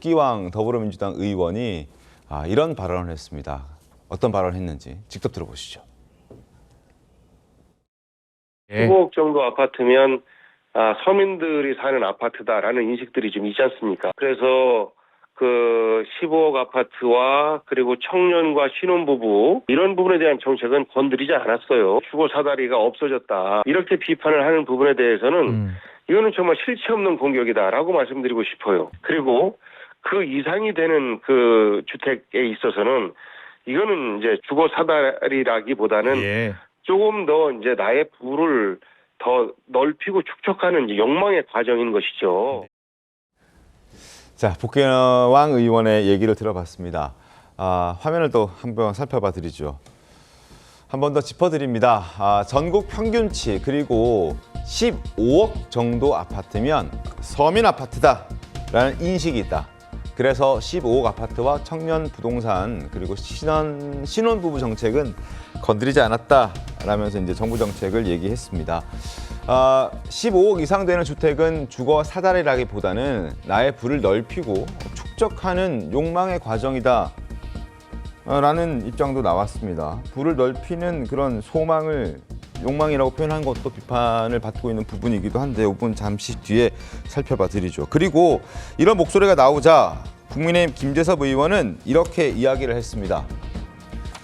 복귀왕 더불어민주당 의원이 이런 발언을 했습니다. 어떤 발언을 했는지 직접 들어보시죠. 15억 정도 아파트면 서민들이 사는 아파트다라는 인식들이 좀 있지 않습니까? 그래서 그 15억 아파트와 그리고 청년과 신혼부부 이런 부분에 대한 정책은 건드리지 않았어요. 주거 사다리가 없어졌다. 이렇게 비판을 하는 부분에 대해서는 이거는 정말 실체 없는 공격이다라고 말씀드리고 싶어요. 그리고 그 이상이 되는 그 주택에 있어서는 이거는 이제 주거 사다리라기보다는 조금 더 이제 나의 부를 더 넓히고 축적하는 이제 욕망의 과정인 것이죠. 자, 복귀왕 의원의 얘기를 들어봤습니다. 화면을 또 한번 살펴봐 드리죠. 한 번 더 짚어드립니다. 전국 평균치 그리고 15억 정도 아파트면 서민 아파트다라는 인식이 있다. 그래서 15억 아파트와 청년 부동산 그리고 신혼부부 정책은 건드리지 않았다라면서 이제 정부 정책을 얘기했습니다. 15억 이상 되는 주택은 주거 사다리라기보다는 나의 부를 넓히고 축적하는 욕망의 과정이다. 라는 입장도 나왔습니다. 부를 넓히는 그런 소망을 욕망이라고 표현한 것도 비판을 받고 있는 부분이기도 한데 이 부분 잠시 뒤에 살펴봐 드리죠. 그리고 이런 목소리가 나오자 국민의힘 김재섭 의원은 이렇게 이야기를 했습니다.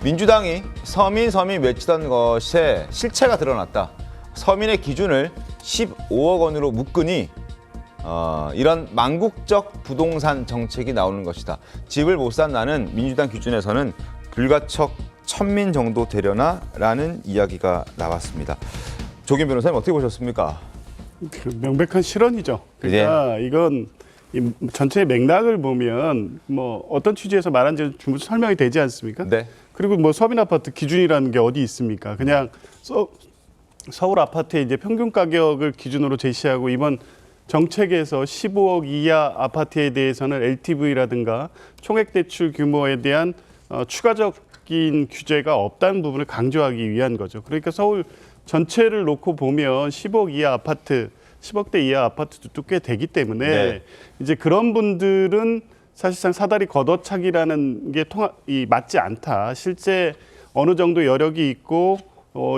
민주당이 서민 외치던 것에 실체가 드러났다. 서민의 기준을 15억 원으로 묶으니 이런 망국적 부동산 정책이 나오는 것이다. 집을 못 산 나는 민주당 기준에서는 불가척 천민 정도 되려나? 라는 이야기가 나왔습니다. 조규 변호사님 어떻게 보셨습니까? 명백한 실언이죠. 그러니까 이건 전체 맥락을 보면 뭐 어떤 취지에서 말한지 충분히 설명이 되지 않습니까? 네. 그리고 뭐 서민 아파트 기준이라는 게 어디 있습니까? 그냥 서울 아파트의 이제 평균 가격을 기준으로 제시하고 이번 정책에서 15억 이하 아파트에 대해서는 LTV라든가 총액 대출 규모에 대한 추가적인 규제가 없다는 부분을 강조하기 위한 거죠. 그러니까 서울 전체를 놓고 보면 10억 이하 아파트, 10억대 이하 아파트도 꽤 되기 때문에 이제 그런 분들은 사실상 사다리 걷어차기라는 게 맞지 않다. 실제 어느 정도 여력이 있고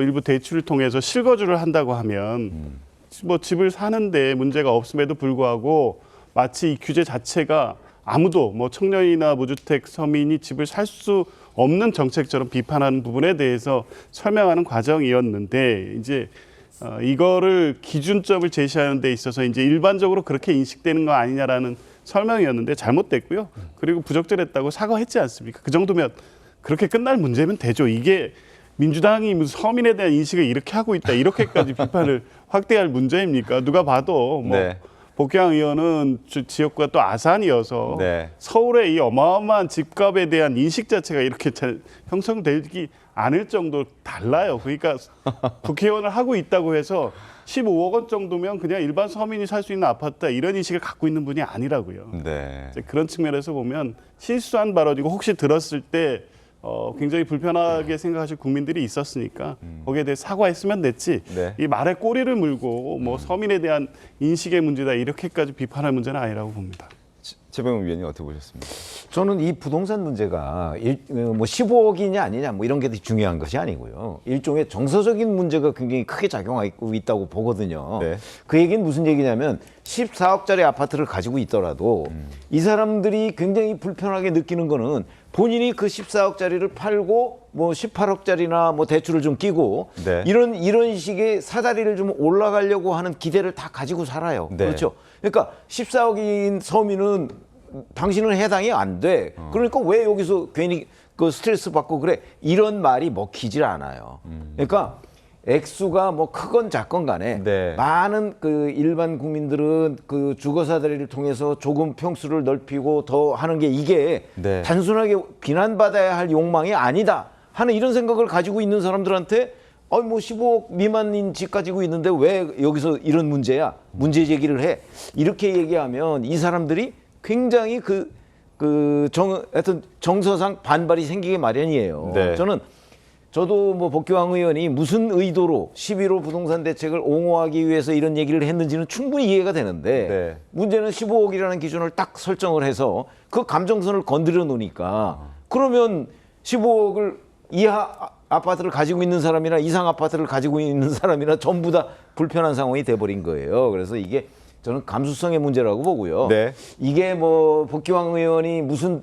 일부 대출을 통해서 실거주를 한다고 하면 뭐 집을 사는데 문제가 없음에도 불구하고 마치 이 규제 자체가 아무도 뭐 청년이나 무주택 서민이 집을 살 수 없는 정책처럼 비판하는 부분에 대해서 설명하는 과정이었는데 이제 이거를 기준점을 제시하는 데 있어서 이제 일반적으로 그렇게 인식되는 거 아니냐라는 설명이었는데 잘못됐고요. 그리고 부적절했다고 사과했지 않습니까? 그 정도면 그렇게 끝날 문제면 되죠. 이게 민주당이 무슨 서민에 대한 인식을 이렇게 하고 있다. 이렇게까지 비판을 확대할 문제입니까? 누가 봐도 뭐 복귀왕 의원은 지역구가 또 아산이어서 서울의 이 어마어마한 집값에 대한 인식 자체가 이렇게 잘 형성되지 않을 정도로 달라요. 그러니까 국회의원을 하고 있다고 해서 15억 원 정도면 그냥 일반 서민이 살 수 있는 아파트다 이런 인식을 갖고 있는 분이 아니라고요. 그런 측면에서 보면 실수한 발언이고 혹시 들었을 때 굉장히 불편하게 생각하실 국민들이 있었으니까 거기에 대해 사과했으면 됐지 이 말에 꼬리를 물고 뭐 서민에 대한 인식의 문제다 이렇게까지 비판할 문제는 아니라고 봅니다. 최병욱 위원님 어떻게 보셨습니까? 저는 이 부동산 문제가 뭐 15억이냐 아니냐 뭐 이런 게 중요한 것이 아니고요. 일종의 정서적인 문제가 굉장히 크게 작용하고 있다고 보거든요. 그 얘기는 무슨 얘기냐면 14억짜리 아파트를 가지고 있더라도 이 사람들이 굉장히 불편하게 느끼는 거는 본인이 그 14억짜리를 팔고 뭐 18억짜리나 뭐 대출을 좀 끼고 이런 식의 사다리를 좀 올라가려고 하는 기대를 다 가지고 살아요. 그렇죠. 그러니까 14억인 서민은 당신은 해당이 안 돼. 그러니까 왜 여기서 괜히 그 스트레스 받고 그래? 이런 말이 먹히질 않아요. 그러니까 액수가 뭐 크건 작건 간에 많은 그 일반 국민들은 그 주거 사다리를 통해서 조금 평수를 넓히고 더 하는 게 이게 단순하게 비난받아야 할 욕망이 아니다 하는 이런 생각을 가지고 있는 사람들한테 뭐 15억 미만인 집 가지고 있는데 왜 여기서 이런 문제야? 문제 제기를 해. 이렇게 얘기하면 이 사람들이 굉장히 하여튼 정서상 반발이 생기게 마련이에요. 저는 저도 뭐 복귀왕 의원이 무슨 의도로 11호 부동산 대책을 옹호하기 위해서 이런 얘기를 했는지는 충분히 이해가 되는데 네. 문제는 15억이라는 기준을 딱 설정을 해서 그 감정선을 건드려 놓으니까 그러면 15억을 이하 아파트를 가지고 있는 사람이나 이상 아파트를 가지고 있는 사람이나 전부 다 불편한 상황이 돼버린 거예요. 그래서 이게 저는 감수성의 문제라고 보고요. 네. 이게 뭐 복귀왕 의원이 무슨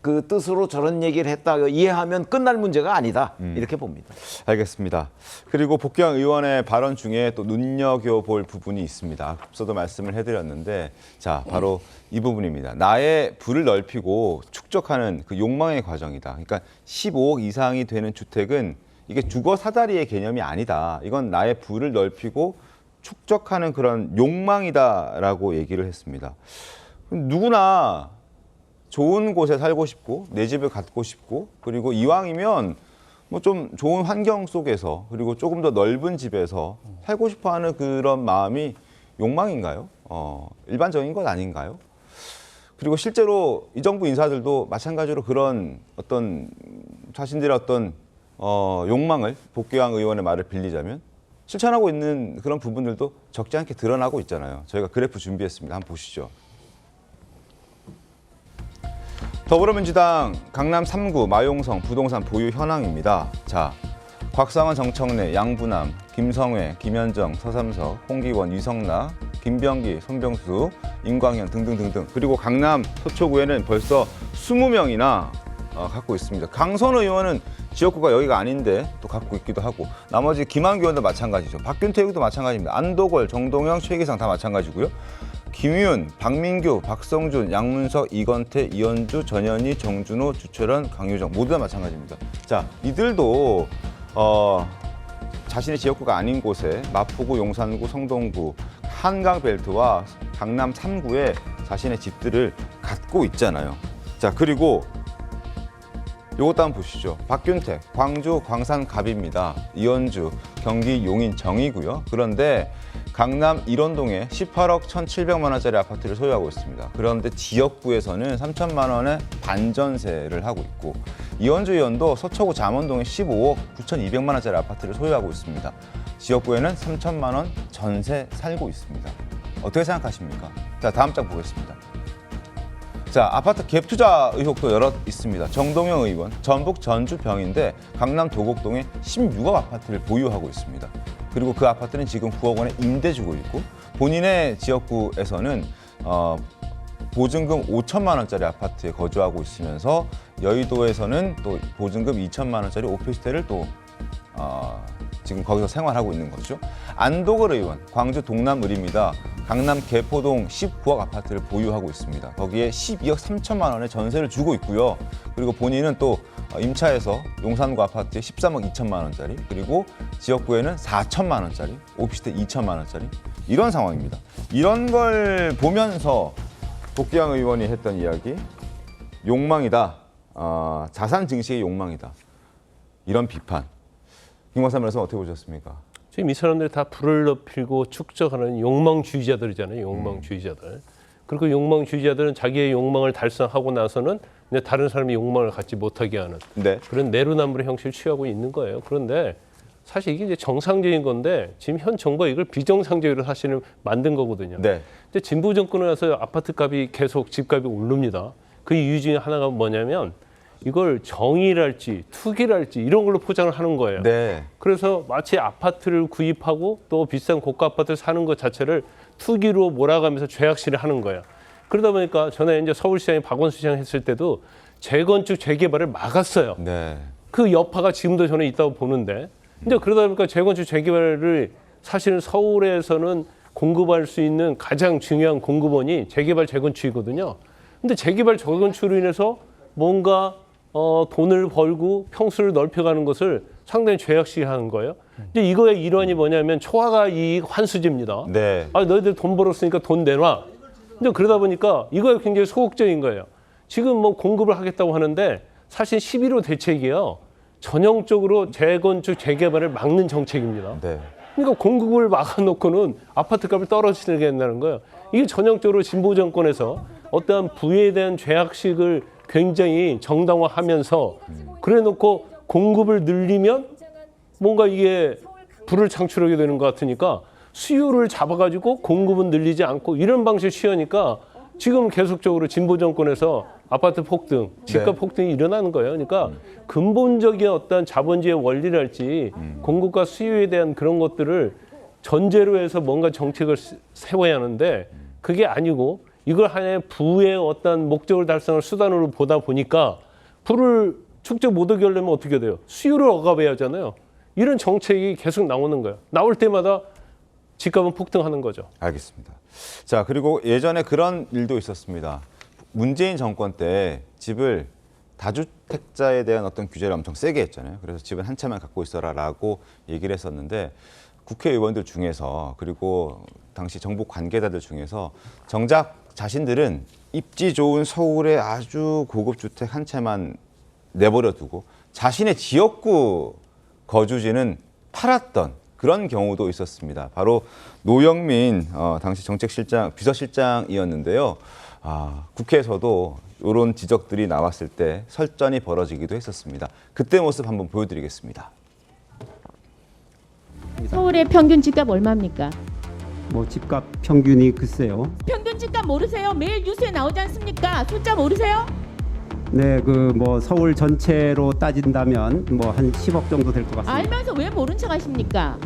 그 뜻으로 저런 얘기를 했다 이해하면 끝날 문제가 아니다 이렇게 봅니다. 알겠습니다. 그리고 복귀왕 의원의 발언 중에 또 눈여겨볼 부분이 있습니다. 앞서도 말씀을 해드렸는데 자 바로 이 부분입니다. 나의 부를 넓히고 축적하는 그 욕망의 과정이다. 그러니까 15억 이상이 되는 주택은 이게 주거 사다리의 개념이 아니다. 이건 나의 부를 넓히고 축적하는 그런 욕망이다라고 얘기를 했습니다. 누구나 좋은 곳에 살고 싶고 내 집을 갖고 싶고 그리고 이왕이면 뭐 좀 좋은 환경 속에서 그리고 조금 더 넓은 집에서 살고 싶어하는 그런 마음이 욕망인가요? 일반적인 것 아닌가요? 그리고 실제로 이 정부 인사들도 마찬가지로 그런 어떤 자신들의 어떤 욕망을 복귀왕 의원의 말을 빌리자면 실천하고 있는 그런 부분들도 적지 않게 드러나고 있잖아요. 저희가 그래프 준비했습니다. 한번 보시죠. 더불어민주당 강남 3구 마용성 부동산 보유 현황입니다. 자, 곽상원, 정청래, 양부남, 김성회, 김현정, 서삼석, 홍기원, 유성나, 김병기, 손병수, 임광현 등등등등. 그리고 강남 서초구에는 벌써 20명이나 갖고 있습니다. 강선 의원은 지역구가 여기가 아닌데 또 갖고 있기도 하고 나머지 김한규 의원도 마찬가지죠. 박균태 의원도 마찬가지입니다. 안도걸, 정동영, 최기상 다 마찬가지고요. 김윤, 박민규, 박성준, 양문석, 이건태, 이현주, 전현희, 정준호, 주철원, 강유정 모두 다 마찬가지입니다. 자, 이들도 자신의 지역구가 아닌 곳에 마포구, 용산구, 성동구, 한강벨트와 강남 3구에 자신의 집들을 갖고 있잖아요. 자, 그리고 요것도 한번 보시죠. 박균택, 광주 광산갑입니다. 이현주, 경기 용인 정이고요. 그런데 강남 일원동에 18억 1,700만 원짜리 아파트를 소유하고 있습니다. 그런데 지역구에서는 3천만 원의 반전세를 하고 있고 이현주 의원도 서초구 잠원동에 15억 9,200만 원짜리 아파트를 소유하고 있습니다. 지역구에는 3천만 원 전세 살고 있습니다. 어떻게 생각하십니까? 자, 다음 장 보겠습니다. 자, 아파트 갭 투자 의혹도 여럿 있습니다. 정동영 의원, 전북 전주병인데 강남 도곡동에 16억 아파트를 보유하고 있습니다. 그리고 그 아파트는 지금 9억 원에 임대 주고 있고 본인의 지역구에서는 보증금 5천만 원짜리 아파트에 거주하고 있으면서 여의도에서는 또 보증금 2천만 원짜리 오피스텔을 또 지금 거기서 생활하고 있는 거죠. 안도걸 의원, 광주 동남을입니다. 강남 개포동 19억 아파트를 보유하고 있습니다. 거기에 12억 3천만 원의 전세를 주고 있고요. 그리고 본인은 또 임차에서 용산구 아파트에 13억 2천만 원짜리 그리고 지역구에는 4천만 원짜리 오피스텔 2천만 원짜리 이런 상황입니다. 이런 걸 보면서 복귀왕 의원이 했던 이야기 욕망이다. 자산 증식의 욕망이다. 이런 비판. 김 박사 말씀 어떻게 보셨습니까? 지금 이 사람들이 다 불을 높이고 축적하는 욕망주의자들이잖아요. 욕망주의자들. 그리고 욕망주의자들은 자기의 욕망을 달성하고 나서는 이제 다른 사람의 욕망을 갖지 못하게 하는 네. 그런 내로남불의 형식을 취하고 있는 거예요. 그런데 사실 이게 이제 정상적인 건데 지금 현 정부가 이걸 비정상적으로 사실은 만든 거거든요. 네. 근데 진보 정권에 와서 아파트 값이 계속 집값이 오릅니다. 그 이유 중에 하나가 뭐냐면 이걸 정의랄지 투기랄지 이런 걸로 포장을 하는 거예요. 네. 그래서 마치 아파트를 구입하고 또 비싼 고가 아파트를 사는 것 자체를 투기로 몰아가면서 죄악시를 하는 거예요. 그러다 보니까 전에 이제 서울시장이 박원순 시장 했을 때도 재건축 재개발을 막았어요. 네. 그 여파가 지금도 저는 있다고 보는데 이제 그러다 보니까 재건축 재개발을 사실은 서울에서는 공급할 수 있는 가장 중요한 공급원이 재개발 재건축이거든요. 근데 재개발 재건축으로 인해서 뭔가 돈을 벌고 평수를 넓혀가는 것을 상당히 죄악시하는 거예요. 근데 이거의 일환이 뭐냐면 초과가 이익 환수제입니다. 네. 아, 너희들 돈 벌었으니까 돈 내놔. 근데 그러다 보니까 이거에 굉장히 소극적인 거예요. 지금 뭐 공급을 하겠다고 하는데 사실 11호 대책이요. 전형적으로 재건축 재개발을 막는 정책입니다. 네. 그러니까 공급을 막아놓고는 아파트 값을 떨어지게 한다는 거예요. 이게 전형적으로 진보 정권에서 어떠한 부에 대한 죄악식을 굉장히 정당화하면서 그래놓고 공급을 늘리면 뭔가 이게 불을 창출하게 되는 것 같으니까 수요를 잡아가지고 공급은 늘리지 않고 이런 방식 취하니까 지금 계속적으로 진보 정권에서 아파트 폭등, 집값 네. 폭등이 일어나는 거예요. 그러니까 근본적인 어떤 자본주의 원리랄지 공급과 수요에 대한 그런 것들을 전제로 해서 뭔가 정책을 세워야 하는데 그게 아니고 이걸 하나의 부의 어떤 목적을 달성할 수단으로 보다 보니까 부를 축적 못하게 하려면 어떻게 돼요? 수요를 억압해야 하잖아요. 이런 정책이 계속 나오는 거예요. 나올 때마다 집값은 폭등하는 거죠. 알겠습니다. 자, 그리고 예전에 그런 일도 있었습니다. 문재인 정권 때 집을 다주택자에 대한 어떤 규제를 엄청 세게 했잖아요. 그래서 집은 한 채만 갖고 있어라라고 얘기를 했었는데 국회의원들 중에서 그리고 당시 정부 관계자들 중에서 정작 자신들은 입지 좋은 서울의 아주 고급 주택 한 채만 내버려 두고 자신의 지역구 거주지는 팔았던 그런 경우도 있었습니다. 바로 노영민 당시 정책실장 비서실장이었는데요. 국회에서도 이런 지적들이 나왔을 때 설전이 벌어지기도 했었습니다. 그때 모습 한번 보여드리겠습니다. 서울의 평균 집값 얼마입니까? 뭐 집값 평균이 글쎄요. 평균 집값 모르세요? 매일 뉴스에 나오지 않습니까? 숫자 모르세요? 네, 그 뭐 서울 전체로 따진다면 뭐 한 10억 정도 될 것 같습니다. 알면서 왜 모른 척 하십니까?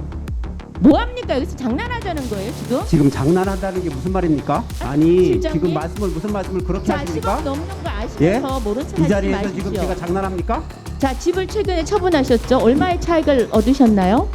뭐 합니까? 여기서 장난하자는 거예요, 지금? 지금 장난한다는 게 무슨 말입니까? 아니, 실장님? 지금 무슨 말씀을 그렇게 자, 하십니까? 10억 넘는 거 아시면서 모른 척 이 하지 자리에서 마십시오. 지금 제가 장난합니까? 자, 집을 최근에 처분하셨죠? 얼마의 차익을 얻으셨나요?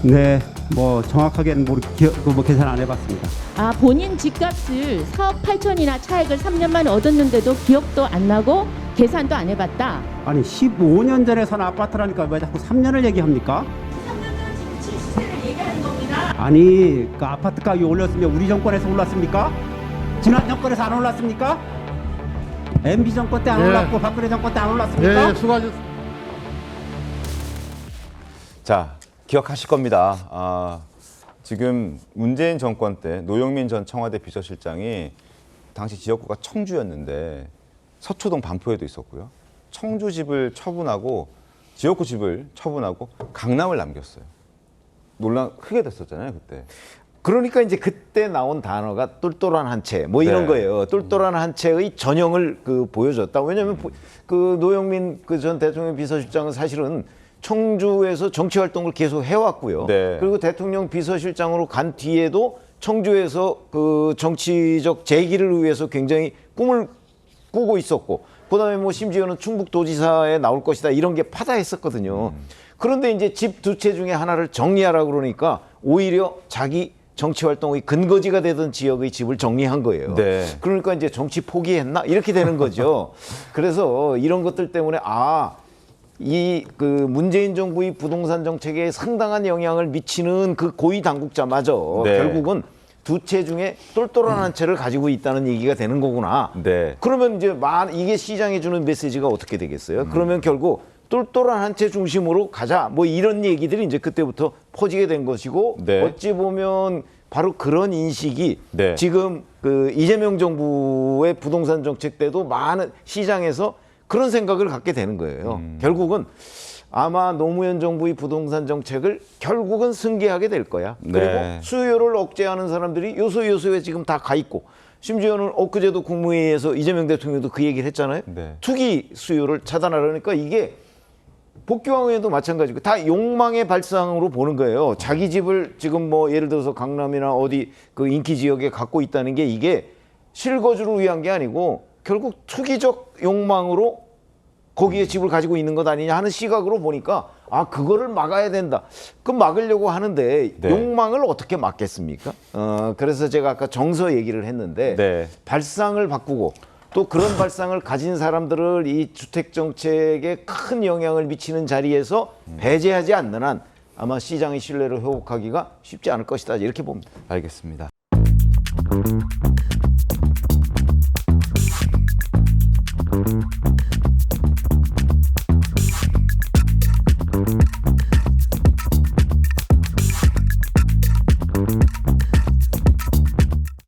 네, 뭐 정확하게는 뭐 계산 안 해봤습니다. 아, 본인 집값을 4억 8천이나 차익을 3년 만에 얻었는데도 기억도 안 나고 계산도 안 해봤다. 아니 15년 전에 산 아파트라니까 왜 자꾸 3년을 얘기합니까? 3년은 지금 시세를 얘기하는 겁니다. 아니 그 아파트 가격이 올랐으면 우리 정권에서 올랐습니까? 지난 정권에서 안 올랐습니까? MB 정권 때 안 올랐고 박근혜 정권 때 안 올랐습니까? 자, 기억하실 겁니다. 지금 문재인 정권 때 노영민 전 청와대 비서실장이 당시 지역구가 청주였는데 서초동 반포에도 있었고요. 청주 집을 처분하고 지역구 집을 처분하고 강남을 남겼어요. 논란 크게 됐었잖아요, 그때. 그러니까 이제 그때 나온 단어가 똘똘한 한 채 뭐 이런 네. 거예요. 똘똘한 한 채의 전형을 보여줬다. 왜냐하면 그 노영민 그 전 대통령 비서실장은 사실은 청주에서 정치 활동을 계속 해왔고요. 네. 그리고 대통령 비서실장으로 간 뒤에도 청주에서 그 정치적 재기를 위해서 굉장히 꿈을 꾸고 있었고, 그다음에 뭐 심지어는 충북도지사에 나올 것이다 이런 게 파다했었거든요. 그런데 이제 집 두 채 중에 하나를 정리하라 그러니까 오히려 자기 정치 활동의 근거지가 되던 지역의 집을 정리한 거예요. 네. 그러니까 이제 정치 포기했나 이렇게 되는 거죠. 그래서 이런 것들 때문에 이 그 문재인 정부의 부동산 정책에 상당한 영향을 미치는 그 고위 당국자마저 네. 결국은 두 채 중에 똘똘한 한 채를 가지고 있다는 얘기가 되는 거구나. 네. 그러면 이제 이게 시장에 주는 메시지가 어떻게 되겠어요? 그러면 결국 똘똘한 한 채 중심으로 가자. 뭐 이런 얘기들이 이제 그때부터 퍼지게 된 것이고, 네. 어찌 보면 바로 그런 인식이 네. 지금 그 이재명 정부의 부동산 정책 때도 많은 시장에서 그런 생각을 갖게 되는 거예요. 결국은 아마 노무현 정부의 부동산 정책을 결국은 승계하게 될 거야. 그리고 네. 수요를 억제하는 사람들이 요소요소에 지금 다 가 있고, 심지어는 엊그제도 국무회의에서 이재명 대통령도 그 얘기를 했잖아요. 네. 투기 수요를 차단하려니까 이게 복귀왕 의원도 마찬가지고 다 욕망의 발상으로 보는 거예요. 자기 집을 지금 뭐 예를 들어서 강남이나 어디 그 인기 지역에 갖고 있다는 게 이게 실거주를 위한 게 아니고 결국 투기적 욕망으로 거기에 집을 가지고 있는 것 아니냐 하는 시각으로 보니까 그거를 막아야 된다. 그럼 막으려고 하는데 네. 욕망을 어떻게 막겠습니까? 그래서 제가 아까 정서 얘기를 했는데 네. 발상을 바꾸고 또 그런 발상을 가진 사람들을 이 주택 정책에 큰 영향을 미치는 자리에서 배제하지 않는 한 아마 시장의 신뢰를 회복하기가 쉽지 않을 것이다 이렇게 봅니다. 알겠습니다.